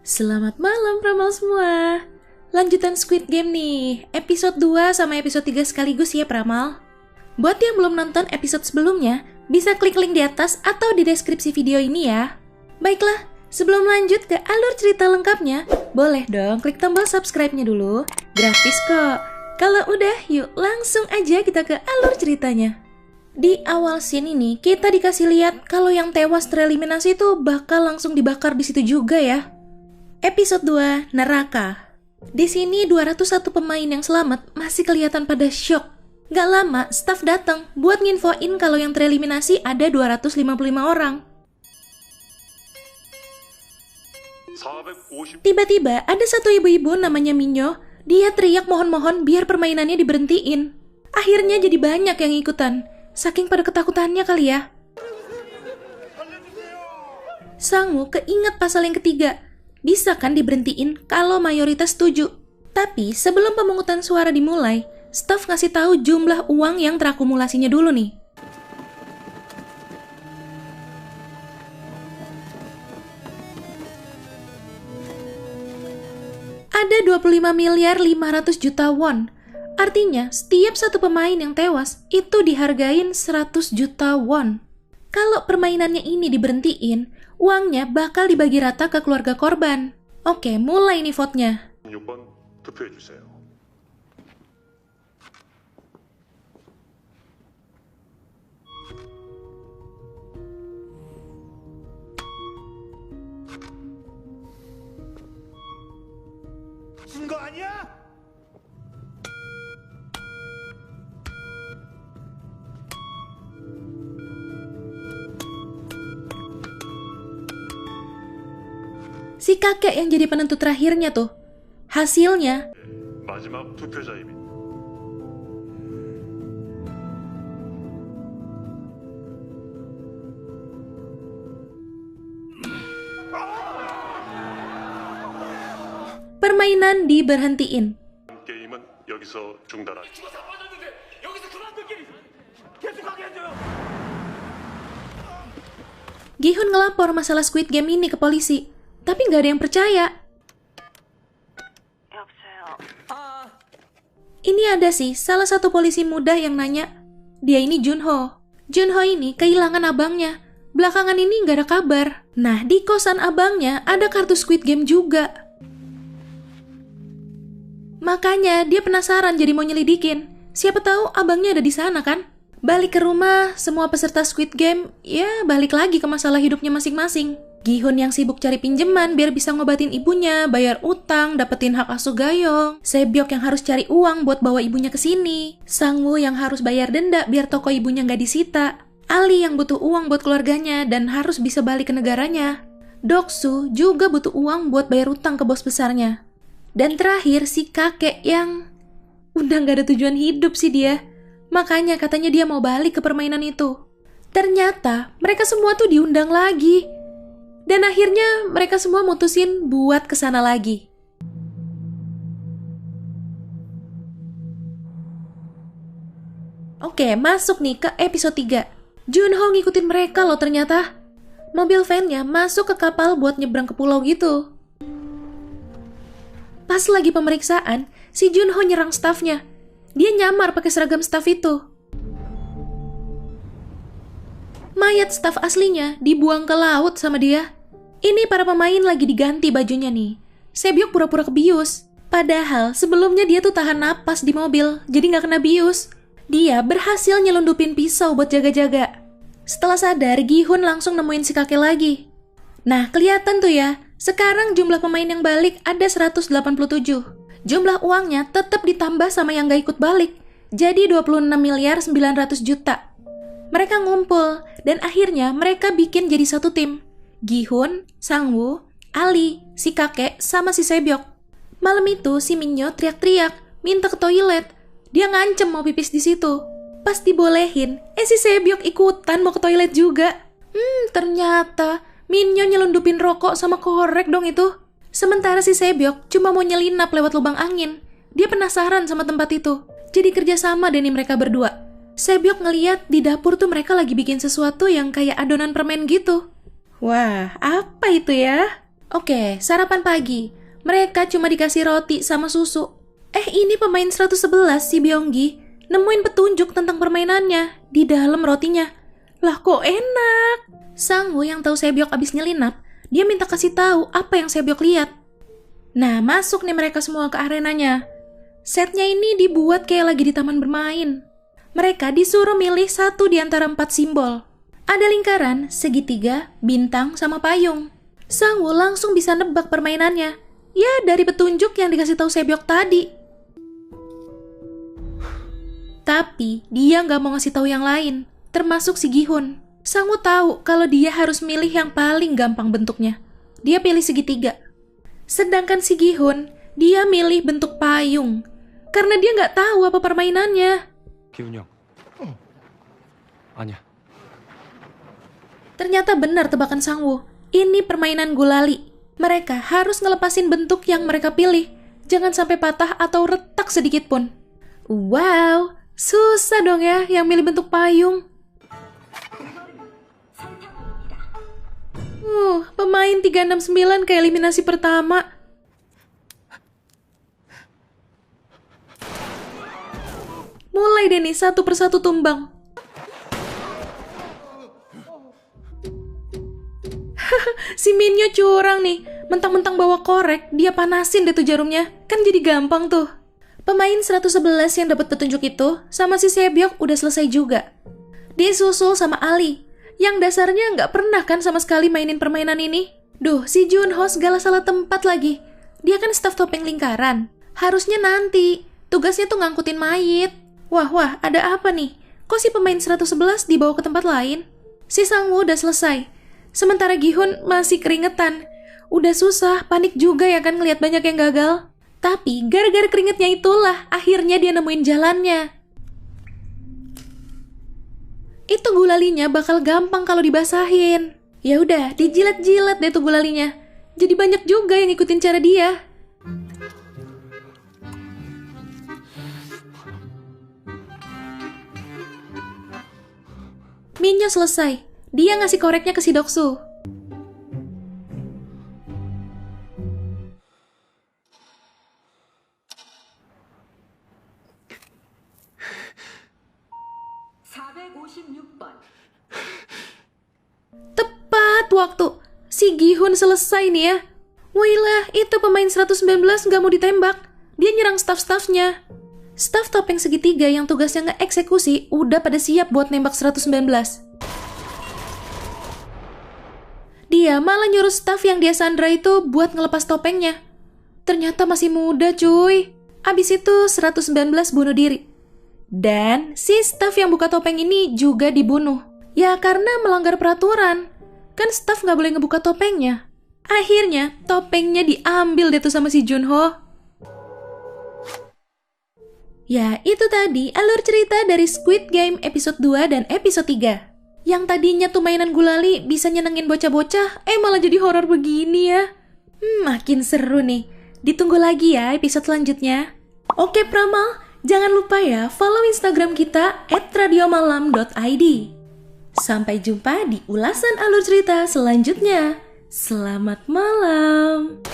Selamat malam Pramal semua. Lanjutan Squid Game nih, episode 2 sama episode 3 sekaligus ya Pramal. Buat yang belum nonton episode sebelumnya, bisa klik link di atas atau di deskripsi video ini ya. Baiklah, sebelum lanjut ke alur cerita lengkapnya, boleh dong klik tombol subscribe-nya dulu. Gratis kok. Kalau udah, yuk langsung aja kita ke alur ceritanya. Di awal scene ini, kita dikasih lihat kalau yang tewas tereliminasi itu bakal langsung dibakar di situ juga ya. Episode 2, Neraka. Di sini 201 pemain yang selamat masih kelihatan pada syok. Gak lama, staff datang buat nginfoin kalau yang tereliminasi ada 255 orang. Tiba-tiba ada satu ibu-ibu namanya Minyo. Dia teriak mohon-mohon biar permainannya diberhentiin. Akhirnya jadi banyak yang ikutan. Saking pada ketakutannya kali ya. Sangwoo keinget pasal yang ketiga. Bisa kan diberhentiin kalau mayoritas setuju. Tapi sebelum pemungutan suara dimulai, staf ngasih tahu jumlah uang yang terakumulasinya dulu nih. Ada 25 miliar 500 juta won. Artinya, setiap satu pemain yang tewas itu dihargain 100 juta won. Kalau permainannya ini diberhentiin, uangnya bakal dibagi rata ke keluarga korban. Oke, mulai nih vote-nya. 6번 투표해주세요. 진 거 아니야? Si kakek yang jadi penentu terakhirnya tuh. Hasilnya, 마지막 투표자입니다. permainan diberhentiin. 게임은 여기서 중단합니다. Gi-hun ngelapor masalah Squid Game ini ke polisi, tapi nggak ada yang percaya. Ini ada sih salah satu polisi muda yang nanya, dia ini Junho. Junho ini kehilangan abangnya. Belakangan ini nggak ada kabar. Nah, di kosan abangnya ada kartu Squid Game juga. Makanya dia penasaran jadi mau nyelidikin. Siapa tahu abangnya ada di sana kan? Balik ke rumah, semua peserta Squid Game ya balik lagi ke masalah hidupnya masing-masing. Gi-hun yang sibuk cari pinjaman biar bisa ngobatin ibunya, bayar utang, dapetin hak asuh Gayong. Sebyok yang harus cari uang buat bawa ibunya ke sini. Sangwoo yang harus bayar denda biar toko ibunya nggak disita. Ali yang butuh uang buat keluarganya dan harus bisa balik ke negaranya. Doksu juga butuh uang buat bayar utang ke bos besarnya. Dan terakhir si kakek yang udah nggak ada tujuan hidup sih dia. Makanya katanya dia mau balik ke permainan itu. Ternyata mereka semua tuh diundang lagi. Dan akhirnya mereka semua mutusin buat kesana lagi. Oke, masuk nih ke episode 3. Junho ngikutin mereka loh ternyata. Mobil van-nya masuk ke kapal buat nyebrang ke pulau gitu. Pas lagi pemeriksaan, si Junho nyerang stafnya. Dia nyamar pakai seragam staf itu. Mayat staf aslinya dibuang ke laut sama dia. Ini para pemain lagi diganti bajunya nih. Sebyok pura-pura kebius. Padahal sebelumnya dia tuh tahan napas di mobil, jadi nggak kena bius. Dia berhasil nyelundupin pisau buat jaga-jaga. Setelah sadar, Gi-hun langsung nemuin si kakek lagi. Nah, kelihatan tuh ya, sekarang jumlah pemain yang balik ada 187. Jumlah uangnya tetap ditambah sama yang nggak ikut balik. Jadi 26 miliar 900 juta. Mereka ngumpul, dan akhirnya mereka bikin jadi satu tim. Gi-hun, Sangwoo, Ali, si kakek, sama si Sebyok. Malam itu si Minyo teriak-teriak, minta ke toilet. Dia ngancem mau pipis di situ. Pas dibolehin, si Sebyok ikutan mau ke toilet juga. Ternyata Minyo nyelundupin rokok sama korek dong itu. Sementara si Sebyok cuma mau nyelinap lewat lubang angin. Dia penasaran sama tempat itu. Jadi kerjasama deh nih mereka berdua. Sebyok ngeliat di dapur tuh mereka lagi bikin sesuatu yang kayak adonan permen gitu. Wah, apa itu ya? Oke, sarapan pagi. Mereka cuma dikasih roti sama susu. Ini pemain 111 si Byunggi nemuin petunjuk tentang permainannya di dalam rotinya. Lah kok enak? Sang-woo yang tahu Sebyok abis nyelinap, dia minta kasih tahu apa yang Sebyok lihat. Nah, masuk nih mereka semua ke arenanya. Setnya ini dibuat kayak lagi di taman bermain. Mereka disuruh milih satu di antara 4 simbol. Ada lingkaran, segitiga, bintang, sama payung. Sang-woo langsung bisa nebak permainannya. Ya, dari petunjuk yang dikasih tahu Sebyok tadi. Tapi, dia nggak mau ngasih tahu yang lain, termasuk si Gi-hun. Sang-woo tahu kalau dia harus milih yang paling gampang bentuknya. Dia pilih segitiga. Sedangkan si Gi-hun, dia milih bentuk payung. Karena dia nggak tahu apa permainannya. 기훈형. 아니야. Ternyata benar tebakan Sang-woo. Ini permainan gulali. Mereka harus ngelepasin bentuk yang mereka pilih. Jangan sampai patah atau retak sedikit pun. Wow, susah dong ya yang milih bentuk payung. Pemain 369 ke eliminasi pertama. Mulai deh nih, satu persatu tumbang. Si Minyo curang nih. Mentang-mentang bawa korek, dia panasin deh tuh jarumnya. Kan jadi gampang tuh. Pemain 111 yang dapat petunjuk itu sama si Sebyok udah selesai juga. Disusul sama Ali, yang dasarnya nggak pernah kan sama sekali mainin permainan ini. Duh, si Junho segala salah tempat lagi. Dia kan staf topeng lingkaran. Harusnya nanti. Tugasnya tuh ngangkutin mayit. Wah, ada apa nih? Kok si pemain 111 dibawa ke tempat lain? Si Sang-woo udah selesai. Sementara Gi-hun masih keringetan. Udah susah, panik juga ya kan ngelihat banyak yang gagal. Tapi gara-gara keringetnya itulah akhirnya dia nemuin jalannya. Itu gulalinya bakal gampang kalau dibasahin. Ya udah, dijilat-jilat deh tuh gulalinya. Jadi banyak juga yang ngikutin cara dia. Minyo selesai. Dia ngasih koreknya ke si Doksu. Tepat waktu. Si Gi-hun selesai nih ya. Wailah, itu pemain 119 nggak mau ditembak. Dia nyerang staf-stafnya. Staf topeng segitiga yang tugasnya nge-eksekusi udah pada siap buat nembak 119. Dia malah nyuruh staf yang dia sandra itu buat ngelepas topengnya. Ternyata masih muda cuy. Abis itu 119 bunuh diri. Dan si staf yang buka topeng ini juga dibunuh. Ya karena melanggar peraturan. Kan staf gak boleh ngebuka topengnya. Akhirnya topengnya diambil deh tuh sama si Junho. Ya itu tadi alur cerita dari Squid Game episode 2 dan episode 3. Yang tadinya tuh mainan gulali bisa nyenengin bocah-bocah, malah jadi horor begini ya. Makin seru nih. Ditunggu lagi ya episode selanjutnya. Oke Pramal, jangan lupa ya follow Instagram kita @radiomalam.id. Sampai jumpa di ulasan alur cerita selanjutnya. Selamat malam.